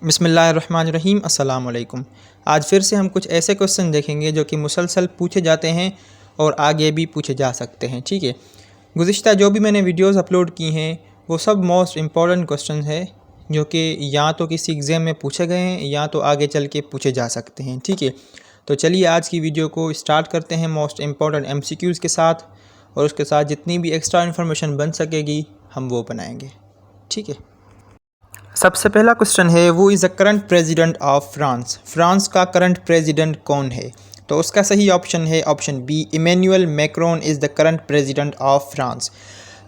बिस्मिल्लाहिर्रहमानिर्रहीम अस्सलाम वालेकुम। आज फिर से हम कुछ ऐसे क्वेश्चन देखेंगे जो कि मुसलसल पूछे जाते हैं और आगे भी पूछे जा सकते हैं। ठीक है, गुज़िश्ता जो भी मैंने वीडियोस अपलोड की हैं वो सब मोस्ट इम्पॉर्टेंट क्वेश्चन है जो कि या तो किसी एग्ज़ाम में पूछे गए हैं या तो आगे चल के पूछे जा सकते हैं। ठीक है, तो चलिए आज की वीडियो को स्टार्ट करते हैं मोस्ट इम्पॉर्टेंट MCQs के साथ, और उसके साथ जितनी भी एक्स्ट्रा इन्फॉर्मेशन बन सकेगी हम वो बनाएंगे। ठीक है, सबसे पहला क्वेश्चन है वो is the current president of France. France का करंट प्रेसिडेंट कौन है? तो उसका सही ऑप्शन है option B, Emmanuel Macron is the current president of France.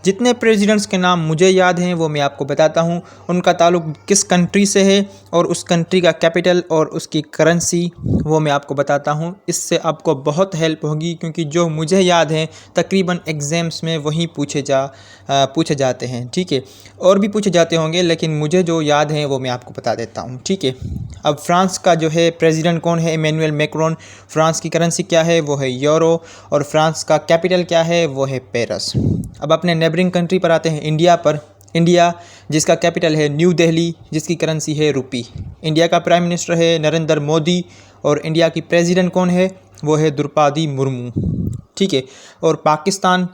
जितने प्रेसिडेंट्स के नाम मुझे याद हैं वो मैं आपको बताता हूँ, उनका ताल्लुक किस कंट्री से है और उस कंट्री का कैपिटल और उसकी करेंसी वो मैं आपको बताता हूँ। इससे आपको बहुत हेल्प होगी क्योंकि जो मुझे याद है तकरीबन एग्ज़ाम्स में वही पूछे जाते हैं। ठीक है, और भी पूछे जाते होंगे लेकिन मुझे जो याद है वो मैं आपको बता देता हूँ। ठीक है, अब फ्रांस का जो है प्रेसिडेंट कौन है? Emmanuel Macron. फ्रांस की करेंसी क्या है? वो है यूरो। और फ्रांस का कैपिटल क्या है? वो है पेरिस। अब अपने नेबरिंग कंट्री पर आते हैं, इंडिया पर। इंडिया जिसका कैपिटल है न्यू दिल्ली, जिसकी करेंसी है रुपी। इंडिया का प्राइम मिनिस्टर है नरेंद्र मोदी और इंडिया की प्रेसिडेंट कौन है? वो है द्रौपदी मुर्मू। ठीक है, और पाकिस्तान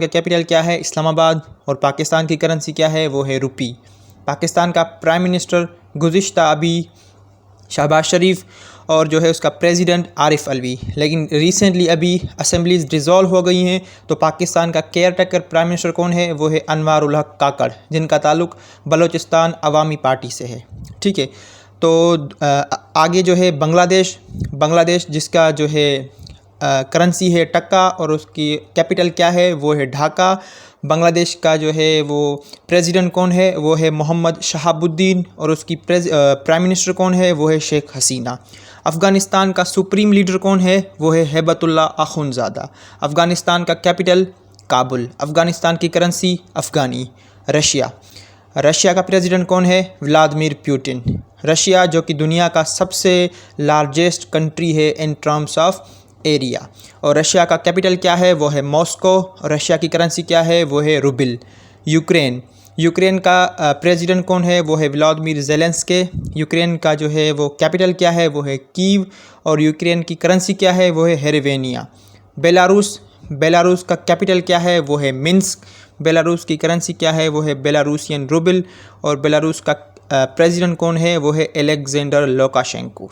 का कैपिटल क्या है? इस्लामाबाद। और पाकिस्तान की करेंसी क्या है? वो है रुपी। पाकिस्तान का प्राइम मिनिस्टर गुज़िश्ता अभी शहबाज शरीफ और जो है उसका प्रेसिडेंट आरिफ अलवी। लेकिन रिसेंटली अभी असेंबलीज डिज़ोल्व हो गई हैं, तो पाकिस्तान का केयर टेकर प्राइम मिनिस्टर कौन है? वो है अनवार उल हक काकड़, जिनका ताल्लुक बलूचिस्तान अवामी पार्टी से है। ठीक है, तो आगे जो है बांग्लादेश जिसका जो है करेंसी है टक्का और उसकी कैपिटल क्या है? वो है ढाका। बांग्लादेश का जो है वो प्रेसिडेंट कौन है? वो है मोहम्मद शहाबुद्दीन और उसकी प्राइम मिनिस्टर कौन है? वो है शेख हसीना। अफ़गानिस्तान का सुप्रीम लीडर कौन है? वो है हैबतुल्ला अख़ुनज़ादा। अफ़गानिस्तान का कैपिटल काबुल। अफ़गानिस्तान की करेंसी अफ़गानी। रशिया का प्रेसिडेंट कौन है? Vladimir Putin. रशिया जो कि दुनिया का सबसे लार्जेस्ट कंट्री है इन टर्म्स ऑफ एरिया। और रशिया का कैपिटल क्या है? वो है मॉस्को। और रशिया की करेंसी क्या है? वो है रूबल। यूक्रेन का प्रेसिडेंट कौन है? वो है व्लादिमीर ज़ेलेंस्की। यूक्रेन का जो है वो कैपिटल क्या है? वो है कीव। और यूक्रेन की करेंसी क्या है? वो है हेरेवेनिया। बेलारूस का कैपिटल क्या है? वो है मिन्स्क। बेलारूस की करेंसी क्या है? वो है बेलारूसियन रूबल। और बेलारूस का प्रेसिडेंट कौन है? वो है एलेक्जेंडर लुकाशेंको।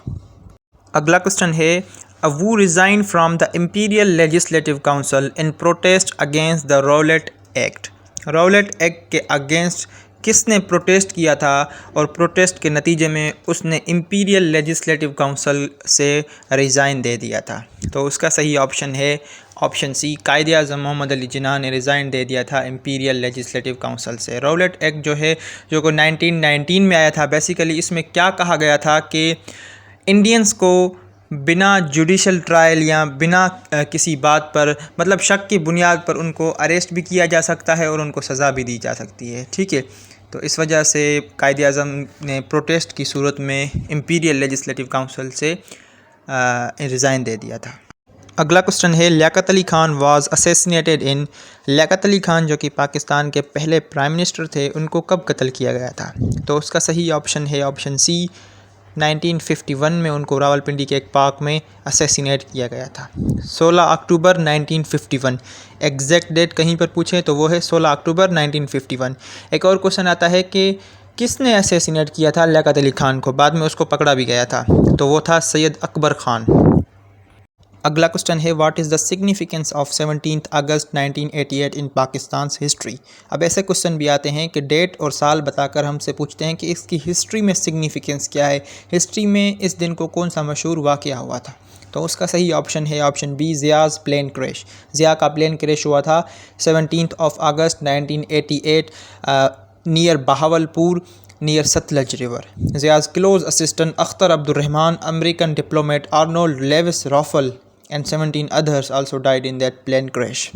अगला क्वेश्चन है, who resign from the Imperial Legislative Council in protest against the Rowlatt Act. Rowlatt Act के अगेंस्ट किसने प्रोटेस्ट किया था और प्रोटेस्ट के नतीजे में उसने इम्पीरियल लेजिस्लेटिव काउंसिल से रिज़ाइन दे दिया था? तो उसका सही ऑप्शन है ऑप्शन सी, कायदे आज़म मोहम्मद अली जिन्ना ने रिज़ाइन दे दिया था इम्पीरियल लेजिस्लेटिव काउंसिल से। रॉलेट एक्ट जो है जो को 1919 में आया था। बेसिकली इसमें क्या कहा गया था कि इंडियंस को बिना जुडिशल ट्रायल या बिना किसी बात पर, मतलब शक की बुनियाद पर उनको अरेस्ट भी किया जा सकता है और उनको सज़ा भी दी जा सकती है। ठीक है, तो इस वजह से कायदे आज़म ने प्रोटेस्ट की सूरत में इम्पीरियल लेजिस्लेटिव काउंसिल से रिज़ाइन दे दिया था। अगला क्वेश्चन है, लियाकत अली खान वाज असैसिनेटेड इन। लियाकत अली खान जो कि पाकिस्तान के पहले प्राइम मिनिस्टर थे, उनको कब कत्ल किया गया था? तो उसका सही ऑप्शन है ऑप्शन सी, 1951 में उनको रावलपिंडी के एक पार्क में असैसिनेट किया गया था। 16 अक्टूबर 1951। एग्जैक्ट डेट कहीं पर पूछें तो वो है 16 अक्टूबर 1951। एक और क्वेश्चन आता है कि किसने असैसिनेट किया था लियाकत अली खान को? बाद में उसको पकड़ा भी गया था, तो वो था सैयद अकबर खान। अगला क्वेश्चन है, what is the significance of 17 August 1988 in Pakistan history. अब ऐसे क्वेश्चन भी आते हैं कि डेट और साल बताकर हमसे पूछते हैं कि इसकी हिस्ट्री में सिग्निफिकेंस क्या है, हिस्ट्री में इस दिन को कौन सा मशहूर वाक़या हुआ था? तो उसका सही ऑप्शन है option B, Zia's plane crash. Zia का प्लेन क्रैश हुआ था 17 August 1988 near Bahawalpur, near Sutlej river. Zia's close assistant Akhtar Abdur Rahman, American diplomat Arnold Lewis Raphel and 17 others also died in that plane crash.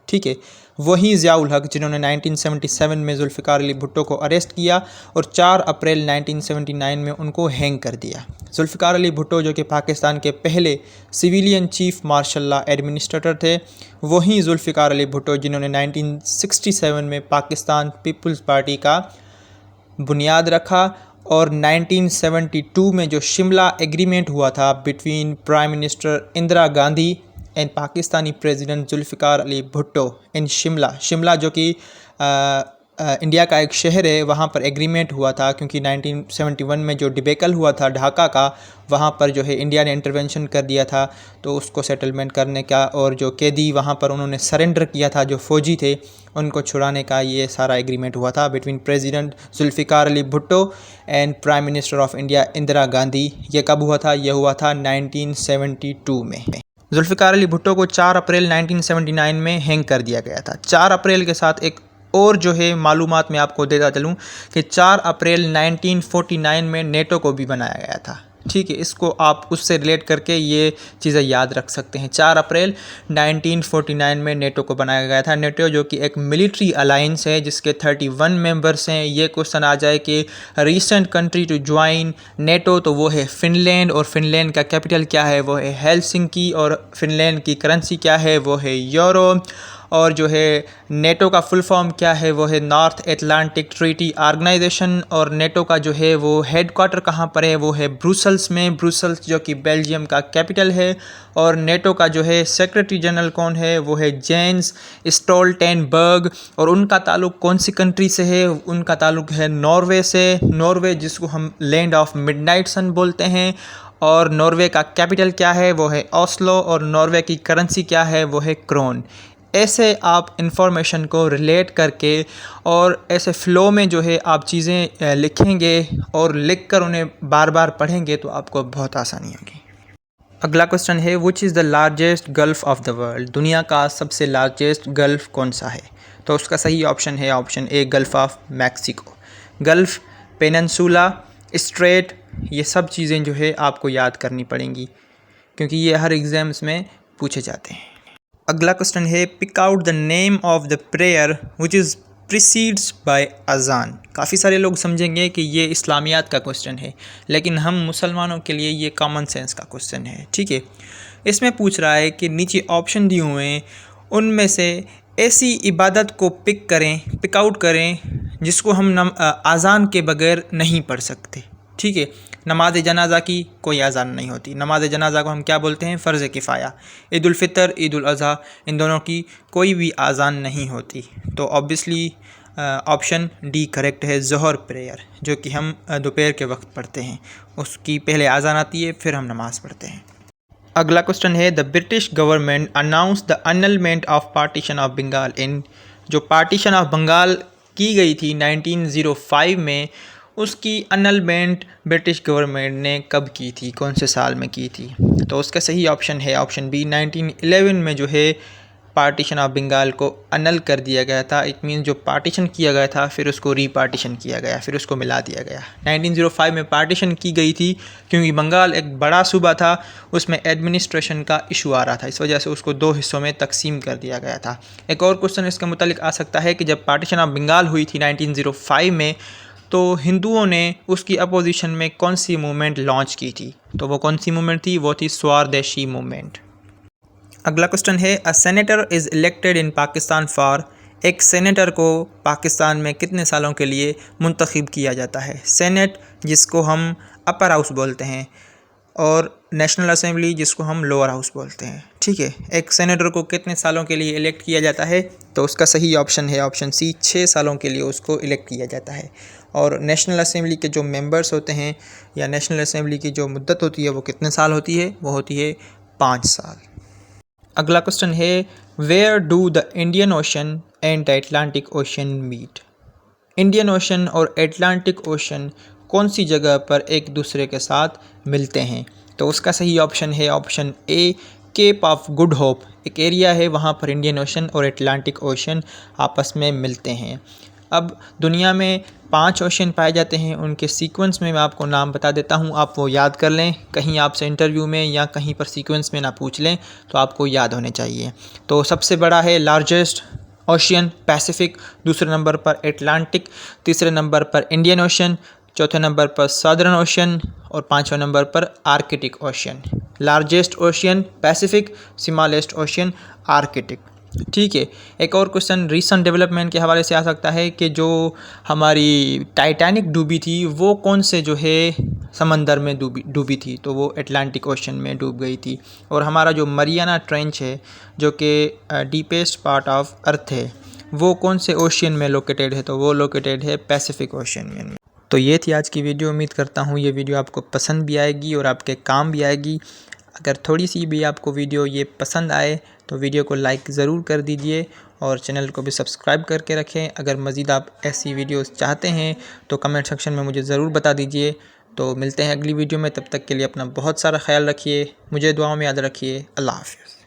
ठीक है, वही ज़ियाउल हक जिन्होंने 1977 में जुल्फ़िकार अली भुट्टो को अरेस्ट किया और 4 अप्रैल 1979 में उनको हैंग कर दिया। जुल्फ़िकार अली भुट्टो जो कि पाकिस्तान के पहले civilian chief marshal law administrator थे, वही जुल्फ़िकार अली भुट्टो जिन्होंने 1967 में पाकिस्तान पीपल्स पार्टी का बुनियाद रखा और 1972 में जो शिमला एग्रीमेंट हुआ था between prime minister Indira Gandhi and Pakistani president Zulfikar Ali Bhutto in Shimla जो कि इंडिया का एक शहर है, वहाँ पर एग्रीमेंट हुआ था क्योंकि 1971 में जो डिबेकल हुआ था ढाका का, वहाँ पर जो है इंडिया ने इंटरवेंशन कर दिया था, तो उसको सेटलमेंट करने का और जो कैदी वहाँ पर उन्होंने सरेंडर किया था, जो फ़ौजी थे उनको छुड़ाने का, ये सारा एग्रीमेंट हुआ था between president Zulfikar Ali Bhutto and prime minister of India Indira Gandhi. ये कब हुआ था? ये हुआ था 1972 में। जुल्फ़िकार अली भुट्टो को 4 अप्रैल 1979 में हैंग कर दिया गया था। 4 अप्रैल के साथ एक और जो है मालूमात मैं आपको देता चलूँ कि 4 अप्रैल 1949 में नेटो को भी बनाया गया था। ठीक है, इसको आप उससे रिलेट करके ये चीज़ें याद रख सकते हैं। 4 अप्रैल 1949 में नेटो को बनाया गया था। नेटो जो कि एक मिलिट्री अलायंस है जिसके 31 मेंबर्स हैं। ये क्वेश्चन आ जाए कि recent country to join NATO, तो वो है फ़िनलैंड, और फ़िनलैंड का कैपिटल क्या है? वो है हेलसिंकी, और फ़िनलैंड की करेंसी क्या है? वो है यूरो। और जो है नेटो का फुल फॉर्म क्या है? वो है नॉर्थ एटलांटिक ट्रीटी ऑर्गेनाइजेशन। और नेटो का जो है वो हेड क्वार्टर कहाँ पर है? वो है ब्रुसेल्स में, ब्रुसेल्स जो कि बेल्जियम का कैपिटल है। और नेटो का जो है सेक्रेटरी जनरल कौन है? वो है जेंस स्टोल्टेनबर्ग। और उनका ताल्लुक़ कौन सी कंट्री से है? उनका ताल्लुक़ है नॉर्वे से। नॉर्वे जिसको हम लैंड ऑफ मिडनाइट सन बोलते हैं। और नॉर्वे का कैपिटल क्या है? वो है ओस्लो। और नॉर्वे की करेंसी क्या है? वो है क्रोन। ऐसे आप इन्फॉर्मेशन को रिलेट करके और ऐसे फ़्लो में जो है आप चीज़ें लिखेंगे और लिखकर उन्हें बार बार पढ़ेंगे तो आपको बहुत आसानी होगी। अगला क्वेश्चन है, which is the largest gulf of the world? दुनिया का सबसे लार्जेस्ट गल्फ़ कौन सा है? तो उसका सही ऑप्शन है option A, gulf of Mexico. Gulf, peninsula, straight, ये सब चीज़ें जो है आपको याद करनी पड़ेंगी क्योंकि ये हर एग्ज़ाम्स में पूछे जाते हैं। अगला क्वेश्चन है, pick out the name of the prayer which is precedes by azan. काफ़ी सारे लोग समझेंगे कि ये इस्लामियात का क्वेश्चन है, लेकिन हम मुसलमानों के लिए ये कॉमन सेंस का क्वेश्चन है। ठीक है, इसमें पूछ रहा है कि नीचे ऑप्शन दिए हुए हैं, उनमें से ऐसी इबादत को पिक आउट करें जिसको हम अजान के बगैर नहीं पढ़ सकते। ठीक है, नमाज जनाज़ा की कोई अज़ान नहीं होती। नमाज जनाज़ा को हम क्या बोलते हैं? फ़र्ज़ किफ़ाया। ईद उल फ़ितर, ईद उल अज़हा, इन दोनों की कोई भी अज़ान नहीं होती। तो ऑब्वियसली ऑप्शन डी करेक्ट है, ज़ोहर प्रेयर, जो कि हम दोपहर के वक्त पढ़ते हैं। उसकी पहले अज़ान आती है, फिर हम नमाज पढ़ते हैं। अगला क्वेश्चन है, the British government announce the annulment of partition of Bengal in. जो पार्टीशन ऑफ बंगाल की गई थी 1905 में, उसकी अनलमेंट ब्रिटिश गवर्नमेंट ने कब की थी? कौन से साल में की थी? तो उसका सही ऑप्शन है ऑप्शन बी, 1911 में जो है पार्टीशन ऑफ बंगाल को अनल कर दिया गया था। इट मीन जो पार्टीशन किया गया था फिर उसको रीपार्टीशन किया गया, फिर उसको मिला दिया गया। 1905 में पार्टीशन की गई थी क्योंकि बंगाल एक बड़ा सूबा था, उसमें एडमिनिस्ट्रेशन का इशू आ रहा था, इस वजह से उसको 2 हिस्सों में तकसीम कर दिया गया था। एक और क्वेश्चन इसके मुतालिक आ सकता है कि जब पार्टीशन ऑफ बंगाल हुई थी 1905 में, तो हिंदुओं ने उसकी अपोजिशन में कौन सी मूवमेंट लॉन्च की थी? तो वो कौन सी मूवमेंट थी? वो थी स्वदेशी मूवमेंट। अगला क्वेश्चन है, a senator is elected in Pakistan for. एक सेनेटर को पाकिस्तान में कितने सालों के लिए मुंतखब किया जाता है? सेनेट जिसको हम अपर हाउस बोलते हैं और नेशनल असेंबली जिसको हम लोअर हाउस बोलते हैं। ठीक है, एक सेनेटर को कितने सालों के लिए इलेक्ट किया जाता है? तो उसका सही ऑप्शन है ऑप्शन सी, 6 सालों के लिए उसको इलेक्ट किया जाता है। और नेशनल असेंबली के जो मेंबर्स होते हैं या नेशनल असेंबली की जो मुद्दत होती है वो कितने साल होती है? वो होती है 5 साल। अगला क्वेश्चन है, where do the Indian Ocean and the Atlantic Ocean meet? Indian Ocean और अटलांटिक ओशन कौन सी जगह पर एक दूसरे के साथ मिलते हैं? तो उसका सही ऑप्शन है option A, Cape of Good Hope. एक एरिया है वहाँ पर इंडियन ओशन और अटलांटिक ओशन आपस में मिलते हैं। अब दुनिया में 5 ओशन पाए जाते हैं, उनके सीक्वेंस में मैं आपको नाम बता देता हूँ, आप वो याद कर लें। कहीं आपसे इंटरव्यू में या कहीं पर सीक्वेंस में ना पूछ लें तो आपको याद होने चाहिए। तो सबसे बड़ा है लार्जेस्ट ओशियन पैसिफिक, दूसरे नंबर पर अटलांटिक, तीसरे नंबर पर इंडियन ओशन, चौथे नंबर पर सदर्न ओशन और 5वें नंबर पर Arctic ocean. Largest ocean Pacific, smallest ocean Arctic. ठीक है। एक और क्वेश्चन रीसेंट डेवलपमेंट के हवाले से आ सकता है कि जो हमारी टाइटैनिक डूबी थी वो कौन से जो है समंदर में डूबी थी, तो वो अटलांटिक ओशन में डूब गई थी। और हमारा जो मरियाना ट्रेंच है जो कि डीपेस्ट पार्ट ऑफ अर्थ है वो कौन से ओशियन में लोकेटेड है, तो वो लोकेटेड है पैसिफिक ओशियन में। तो ये थी आज की वीडियो। उम्मीद करता हूँ ये वीडियो आपको पसंद भी आएगी और आपके काम भी आएगी। अगर थोड़ी सी भी आपको वीडियो ये पसंद आए तो वीडियो को लाइक ज़रूर कर दीजिए और चैनल को भी सब्सक्राइब करके रखें। अगर मज़ीद आप ऐसी वीडियोस चाहते हैं तो कमेंट सेक्शन में मुझे ज़रूर बता दीजिए। तो मिलते हैं अगली वीडियो में, तब तक के लिए अपना बहुत सारा ख्याल रखिए, मुझे दुआओं में याद रखिए। अल्लाह हाफ़िज़।